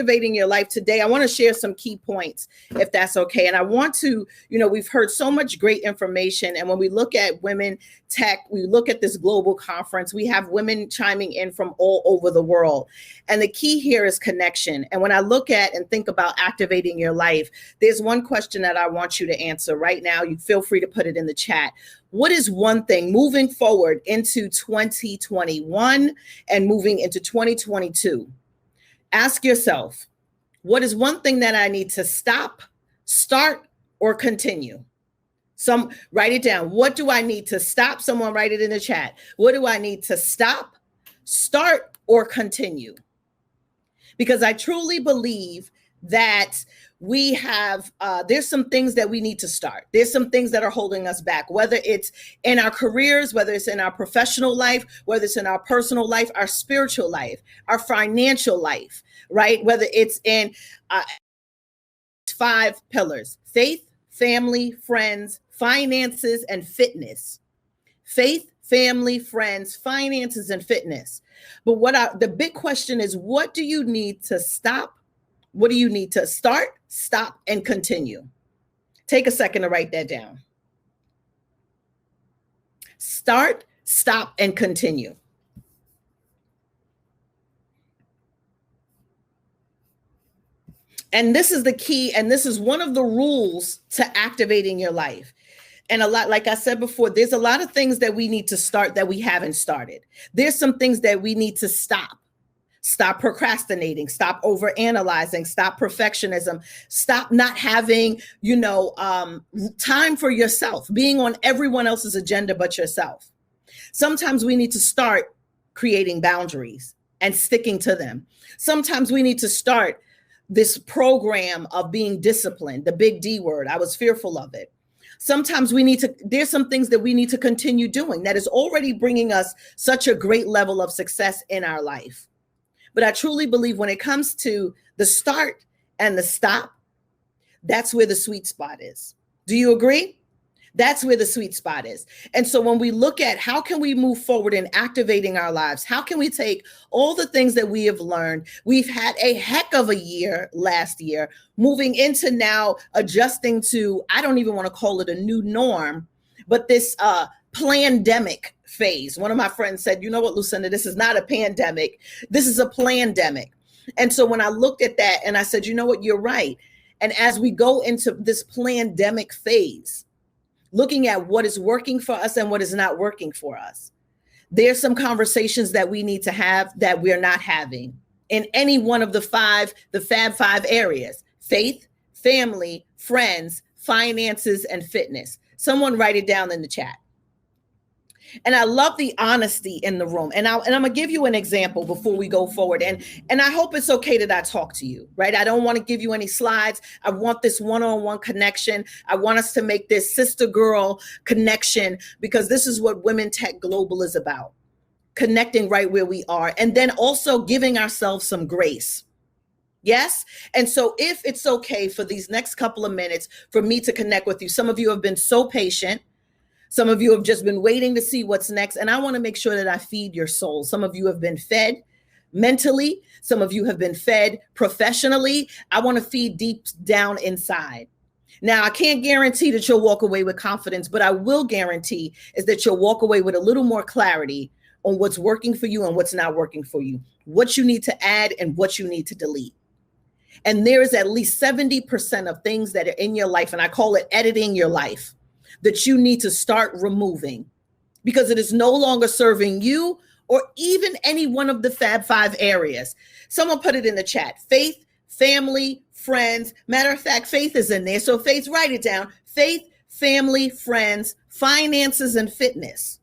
activating your life today, I want to share some key points, if that's okay. And I want to, we've heard so much great information. And when we look at women tech, we look at this global conference, we have women chiming in from all over the world. And the key here is connection. And when I look at and think about activating your life, there's one question that I want you to answer right now. You feel free to put it in the chat. What is one thing moving forward into 2021 and moving into 2022? Ask yourself, what is one thing that I need to stop, start, or continue? Write it down. What do I need to stop? Someone write it in the chat. What do I need to stop, start, or continue? Because I truly believe that we have, there's some things that we need to start. There's some things that are holding us back, whether it's in our careers, whether it's in our professional life, whether it's in our personal life, our spiritual life, our financial life, right? Whether it's in 5 pillars: faith, family, friends, finances, and fitness. Faith, family, friends, finances, and fitness. But the big question is, what do you need to stop? What do you need to start, stop, and continue? Take a second to write that down. Start, stop, and continue. And this is the key, and this is one of the rules to activating your life. And like I said before, there's a lot of things that we need to start that we haven't started. There's some things that we need to stop. Stop procrastinating, stop overanalyzing, stop perfectionism, stop not having, time for yourself, being on everyone else's agenda but yourself. Sometimes we need to start creating boundaries and sticking to them. Sometimes we need to start this program of being disciplined, the big D word. I was fearful of it. Sometimes there's some things that we need to continue doing that is already bringing us such a great level of success in our life. But I truly believe when it comes to the start and the stop, that's where the sweet spot is. Do you agree? That's where the sweet spot is. And so when we look at how can we move forward in activating our lives, how can we take all the things that we have learned? We've had a heck of a year last year, moving into now adjusting to, I don't even want to call it a new norm, but this plandemic phase. One of my friends said, you know what, Lucinda, this is not a pandemic. This is a plandemic. And so when I looked at that and I said, you know what, you're right. And as we go into this plandemic phase, looking at what is working for us and what is not working for us, there's some conversations that we need to have that we're not having in any one of the Fab 5 areas: faith, family, friends, finances, and fitness. Someone write it down in the chat. And I love the honesty in the room. And I'm going to give you an example before we go forward. And I hope it's okay that I talk to you, right? I don't want to give you any slides. I want this one-on-one connection. I want us to make this sister-girl connection, because this is what Women Tech Global is about. Connecting right where we are. And then also giving ourselves some grace. Yes. And so if it's okay for these next couple of minutes for me to connect with you, some of you have been so patient. Some of you have just been waiting to see what's next. And I want to make sure that I feed your soul. Some of you have been fed mentally. Some of you have been fed professionally. I want to feed deep down inside. Now, I can't guarantee that you'll walk away with confidence, but I will guarantee is that you'll walk away with a little more clarity on what's working for you and what's not working for you, what you need to add and what you need to delete. And there is at least 70% of things that are in your life, and I call it editing your life, that you need to start removing because it is no longer serving you or even any one of the Fab 5 areas. Someone put it in the chat: faith, family, friends. Matter of fact, faith is in there. So faith, write it down: faith, family, friends, finances, and fitness.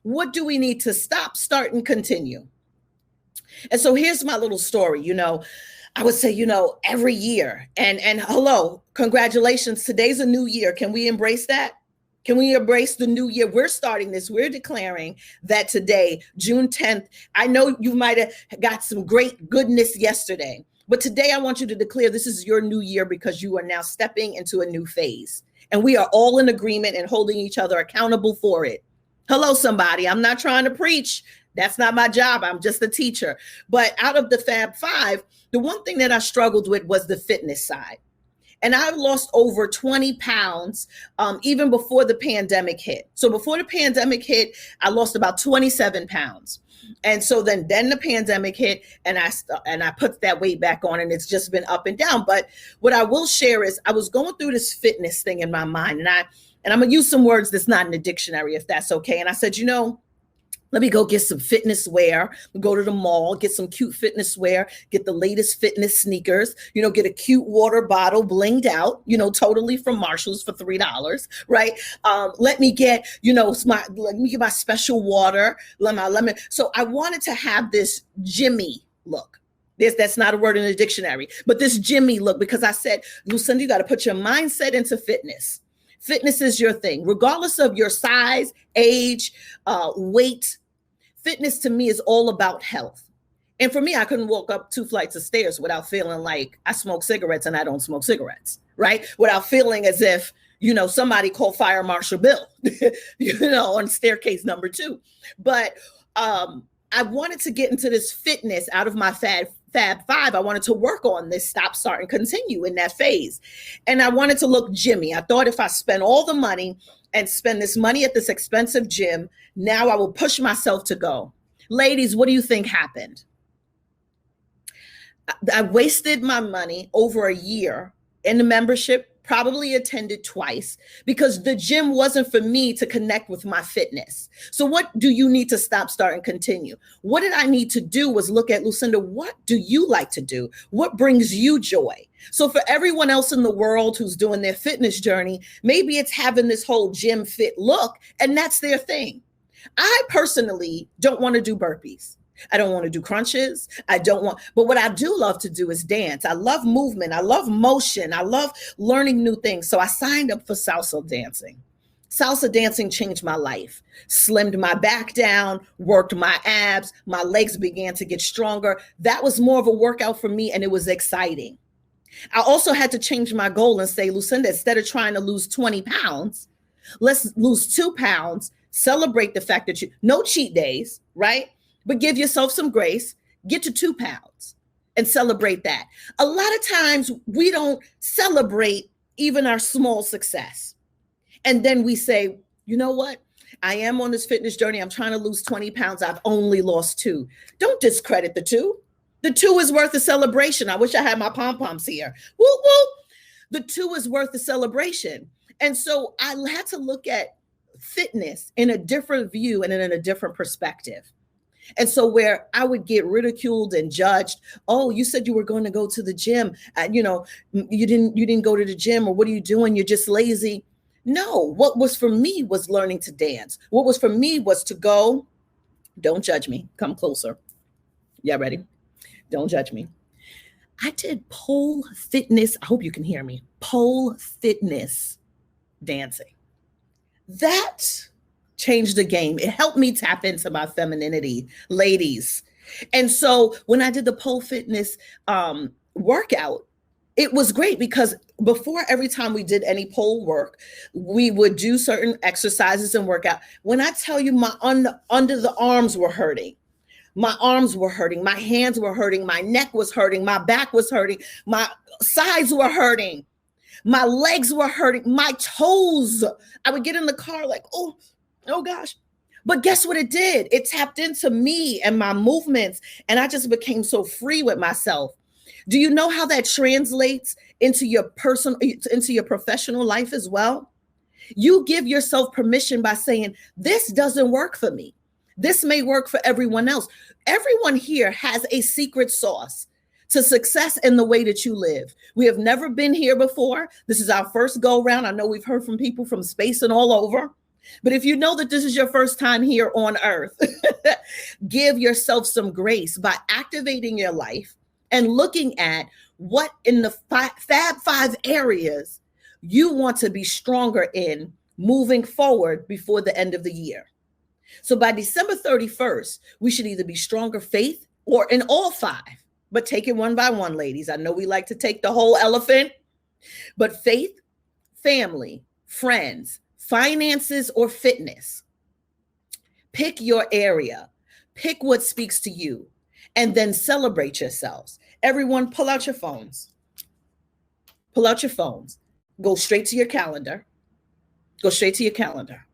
What do we need to stop, start, and continue? And so here's my little story. I would say, every year and hello, congratulations. Today's a new year. Can we embrace that? Can we embrace the new year? We're starting this. We're declaring that today, June 10th, I know you might have got some great goodness yesterday, but today I want you to declare this is your new year because you are now stepping into a new phase. And we are all in agreement and holding each other accountable for it. Hello, somebody. I'm not trying to preach. That's not my job. I'm just a teacher. But out of the Fab Five, the one thing that I struggled with was the fitness side. And I lost over 20 pounds even before the pandemic hit. So before the pandemic hit, I lost about 27 pounds. And so then the pandemic hit, and I put that weight back on, and it's just been up and down. But what I will share is I was going through this fitness thing in my mind, and I'm gonna use some words that's not in the dictionary, if that's okay. And I said, let me go get some fitness wear, go to the mall, get some cute fitness wear, get the latest fitness sneakers, get a cute water bottle blinged out, totally from Marshall's for $3, right? Let me get, my special water, lemon. So I wanted to have this Jimmy look. That's not a word in the dictionary, but this Jimmy look, because I said, Lucinda, you got to put your mindset into fitness. Fitness is your thing, regardless of your size, age, weight. Fitness to me is all about health. And for me, I couldn't walk up 2 flights of stairs without feeling like I smoke cigarettes and I don't smoke cigarettes, right? Without feeling as if, somebody called Fire Marshal Bill, on staircase number 2. But I wanted to get into this fitness out of my Fab Five. I wanted to work on this stop, start, and continue in that phase. And I wanted to look Jimmy. I thought if I spend all the money and spend this money at this expensive gym, now I will push myself to go. Ladies, what do you think happened? I wasted my money over a year in the membership, probably attended twice, because the gym wasn't for me to connect with my fitness. So what do you need to stop, start, and continue? What did I need to do was look at, Lucinda, what do you like to do? What brings you joy? So for everyone else in the world who's doing their fitness journey, maybe it's having this whole gym fit look, and that's their thing. I personally don't want to do burpees. I don't want to do crunches. But what I do love to do is dance. I love movement. I love motion. I love learning new things. So I signed up for salsa dancing. Salsa dancing changed my life, slimmed my back down, worked my abs. My legs began to get stronger. That was more of a workout for me, and it was exciting. I also had to change my goal and say, Lucinda, instead of trying to lose 20 pounds, let's lose 2 pounds, celebrate the fact that no cheat days, right? But give yourself some grace, get to 2 pounds and celebrate that. A lot of times we don't celebrate even our small success. And then we say, you know what? I am on this fitness journey. I'm trying to lose 20 pounds. I've only lost 2. Don't discredit the 2. The 2 is worth a celebration. I wish I had my pom-poms here. Woo, woo. The 2 is worth the celebration. And so I had to look at fitness in a different view and in a different perspective. And so where I would get ridiculed and judged, oh, you said you were going to go to the gym. You didn't go to the gym, or what are you doing? You're just lazy. No, what was for me was learning to dance. What was for me was to go, don't judge me, come closer. Yeah, ready? Don't judge me. I did pole fitness. I hope you can hear me. Pole fitness dancing. That changed the game. It helped me tap into my femininity, ladies. And so when I did the pole fitness workout, it was great because before every time we did any pole work, we would do certain exercises and workout. When I tell you my under the arms were hurting, my arms were hurting, my hands were hurting, my neck was hurting, my back was hurting, my sides were hurting, my legs were hurting, my toes. I would get in the car like, oh gosh. But guess what it did? It tapped into me and my movements, and I just became so free with myself. Do you know how that translates into your professional life as well? You give yourself permission by saying, this doesn't work for me. This may work for everyone else. Everyone here has a secret sauce to success in the way that you live. We have never been here before. This is our first go round. I know we've heard from people from space and all over. But if you know that this is your first time here on earth, give yourself some grace by activating your life and looking at what in the Fab Five areas you want to be stronger in moving forward before the end of the year. So by December 31st, we should either be stronger faith or in all 5, but take it one by one, ladies. I know we like to take the whole elephant, but faith, family, friends, finances, or fitness. Pick your area. Pick what speaks to you and then celebrate yourselves. Everyone, pull out your phones. Pull out your phones. Go straight to your calendar. Go straight to your calendar.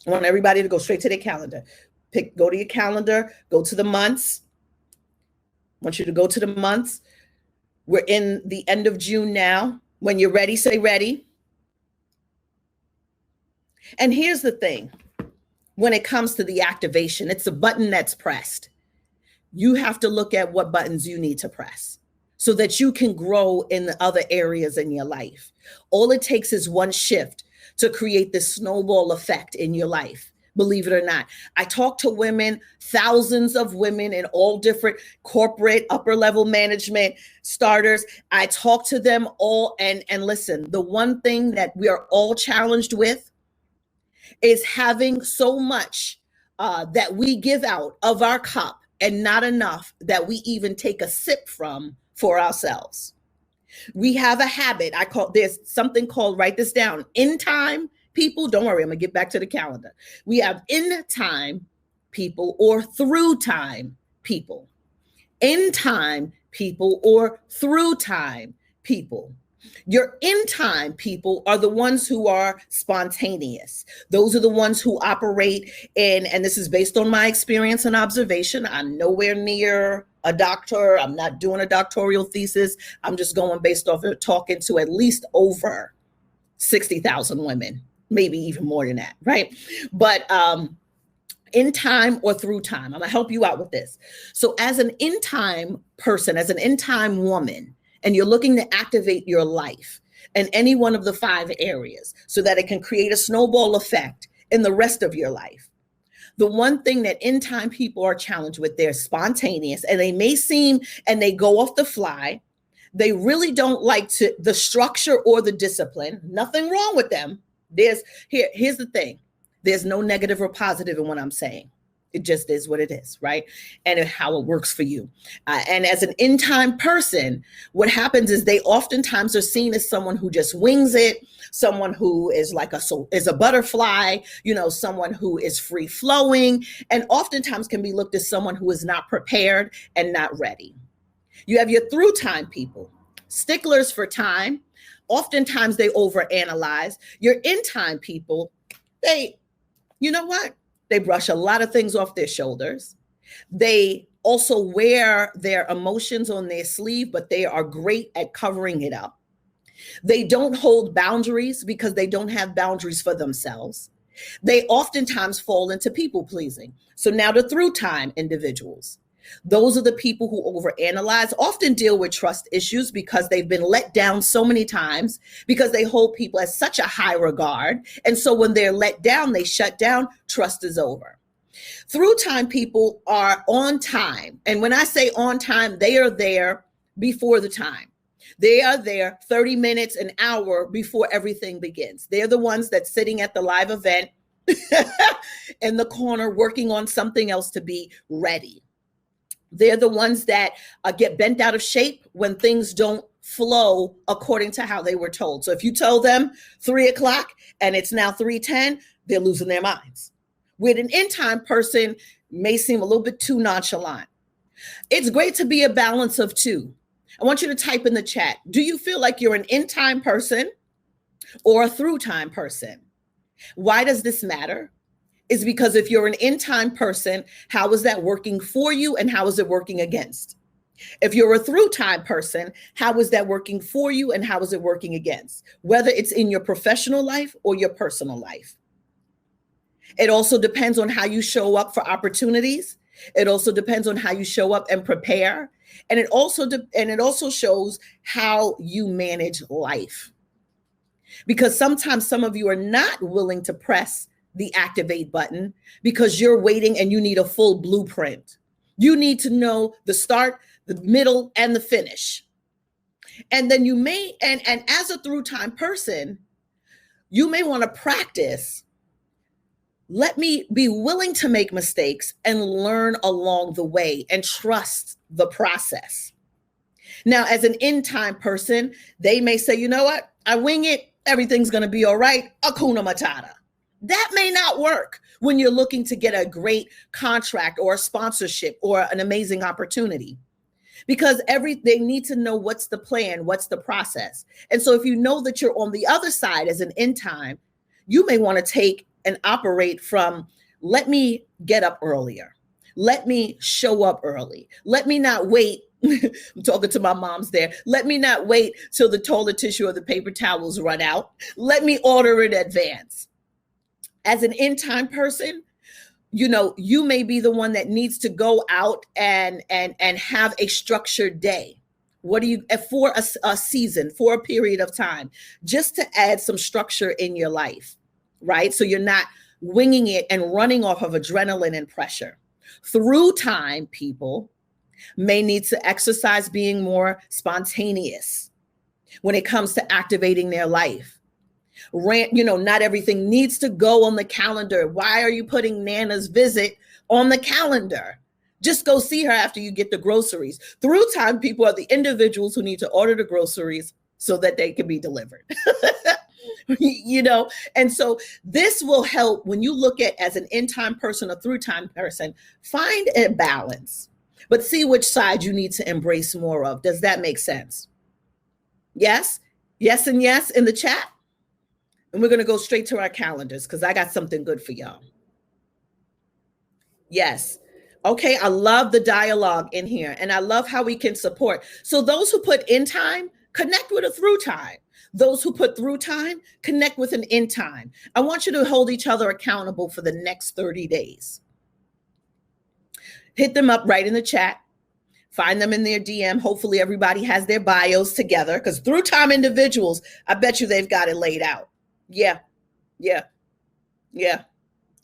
I want everybody to go straight to their calendar. Go to your calendar, go to the months. I want you to go to the months. We're in the end of June now. When you're ready, say ready. And here's the thing. When it comes to the activation, it's a button that's pressed. You have to look at what buttons you need to press so that you can grow in the other areas in your life. All it takes is one shift to create this snowball effect in your life. Believe it or not. I talk to women, thousands of women in all different corporate, upper level management starters. I talk to them all and listen, the one thing that we are all challenged with is having so much that we give out of our cup and not enough that we even take a sip from for ourselves. We have a habit. There's something called, write this down, in time people. Don't worry, I'm going to get back to the calendar. We have in time people or through time people. In time people or through time people. Your in time people are the ones who are spontaneous. Those are the ones who operate in, and this is based on my experience and observation. I'm nowhere near a doctor. I'm not doing a doctoral thesis. I'm just going based off of talking to at least over 60,000 women, maybe even more than that, right? But in time or through time, I'm gonna help you out with this. So as an in time person, as an in time woman, and you're looking to activate your life in any one of the 5 areas so that it can create a snowball effect in the rest of your life. The one thing that in time people are challenged with, they're spontaneous and they may seem, and they go off the fly. They really don't like the structure or the discipline. Nothing wrong with them. Here's the thing. There's no negative or positive in what I'm saying. It just is what it is, right? And how it works for you. And as an in-time person, what happens is they oftentimes are seen as someone who just wings it, someone who is is a butterfly, someone who is free flowing, and oftentimes can be looked as someone who is not prepared and not ready. You have your through time people, sticklers for time. Oftentimes they overanalyze. Your in-time people, you know what? They brush a lot of things off their shoulders. They also wear their emotions on their sleeve, but they are great at covering it up. They don't hold boundaries because they don't have boundaries for themselves. They oftentimes fall into people pleasing. So now the through time individuals. Those are the people who overanalyze, often deal with trust issues because they've been let down so many times because they hold people as such a high regard. And so when they're let down, they shut down, trust is over. Through time people are on time. And when I say on time, they are there before the time. They are there 30 minutes, an hour before everything begins. They're the ones that's sitting at the live event in the corner working on something else to be ready. They're the ones that get bent out of shape when things don't flow according to how they were told. So if you told them 3:00 and it's now 3:10, they're losing their minds. With an in-time person, may seem a little bit too nonchalant. It's great to be a balance of 2. I want you to type in the chat. Do you feel like you're an in-time person or a through-time person? Why does this matter? Is because if you're an in-time person, how is that working for you and how is it working against? If you're a through-time person, how is that working for you and how is it working against? Whether it's in your professional life or your personal life. It also depends on how you show up for opportunities. It also depends on how you show up and prepare. And it also shows how you manage life. Because sometimes some of you are not willing to press the activate button because you're waiting and you need a full blueprint. You need to know the start, the middle, and the finish. And then you may, and as a through time person, you may want to practice. Let me be willing to make mistakes and learn along the way and trust the process. Now, as an in-time person, they may say, you know what? I wing it. Everything's going to be all right. Hakuna Matata. That may not work when you're looking to get a great contract or a sponsorship or an amazing opportunity. Because they need to know what's the plan, what's the process. And so if you know that you're on the other side as an in time, you may want to take and operate from, let me get up earlier. Let me show up early. Let me not wait. I'm talking to my moms there. Let me not wait till the toilet tissue or the paper towels run out. Let me order in advance. As an in time person, you may be the one that needs to go out and have a structured day. What do you, for a season, for a period of time, just to add some structure in your life, right? So you're not winging it and running off of adrenaline and pressure. Through time, people may need to exercise being more spontaneous when it comes to activating their life. Not everything needs to go on the calendar. Why are you putting Nana's visit on the calendar? Just go see her after you get the groceries. Through time, people are the individuals who need to order the groceries so that they can be delivered. And so this will help when you look at as an in-time person or through-time person, find a balance, but see which side you need to embrace more of. Does that make sense? Yes? Yes and yes in the chat. And we're going to go straight to our calendars because I got something good for y'all. Yes. Okay. I love the dialogue in here and I love how we can support. So those who put in time, connect with a through time. Those who put through time, connect with an in time. I want you to hold each other accountable for the next 30 days. Hit them up right in the chat. Find them in their DM. Hopefully everybody has their bios together because through time individuals, I bet you they've got it laid out. Yeah.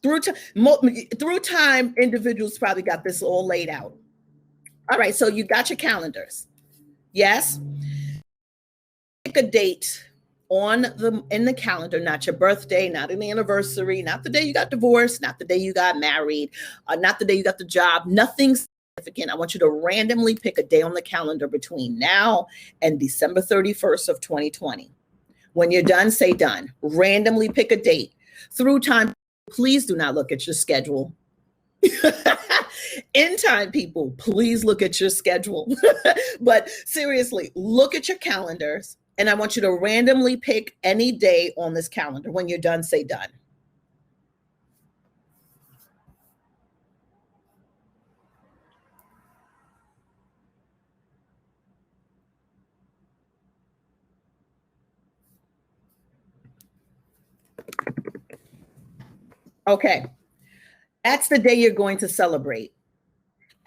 Through time, individuals probably got this all laid out. All right, so you got your calendars. Yes. Pick a date in the calendar, not your birthday, not an anniversary, not the day you got divorced, not the day you got married, not the day you got the job, nothing significant. I want you to randomly pick a day on the calendar between now and December 31st of 2020. When you're done, say done. Randomly pick a date. Through time, please do not look at your schedule. In time, people, please look at your schedule. But seriously, look at your calendars. And I want you to randomly pick any day on this calendar. When you're done, say done. Okay. That's the day you're going to celebrate.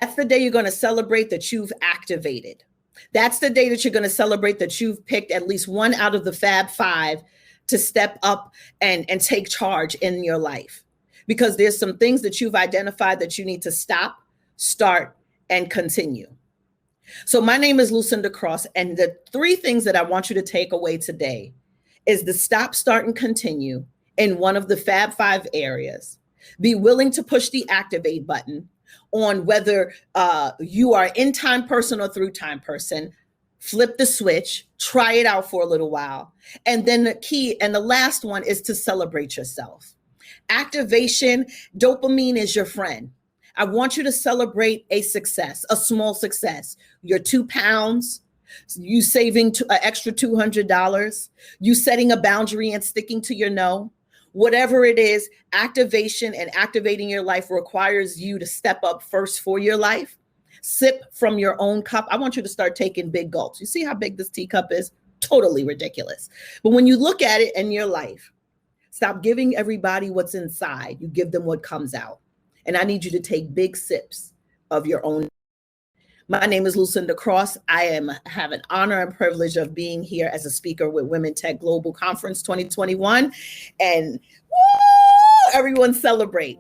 That's the day you're going to celebrate that you've activated. That's the day that you're going to celebrate that you've picked at least one out of the Fab Five to step up and take charge in your life. Because there's some things that you've identified that you need to stop, start, and continue. So my name is Lucinda Cross, and the three things that I want you to take away today is the stop, start, and continue in one of the Fab Five areas. Be willing to push the activate button on whether you are in time person or through time person. Flip the switch, try it out for a little while. And then the key and the last one is to celebrate yourself. Activation, dopamine is your friend. I want you to celebrate a success, a small success. Your 2 pounds, you saving an extra $200, you setting a boundary and sticking to your no. Whatever it is, activation and activating your life requires you to step up first for your life. Sip from your own cup. I want you to start taking big gulps. You see how big this teacup is? Totally ridiculous. But when you look at it in your life, stop giving everybody what's inside. You give them what comes out. And I need you to take big sips of your own. My name is Lucinda Cross. I have an honor and privilege of being here as a speaker with Women Tech Global Conference 2021. And woo, everyone celebrate.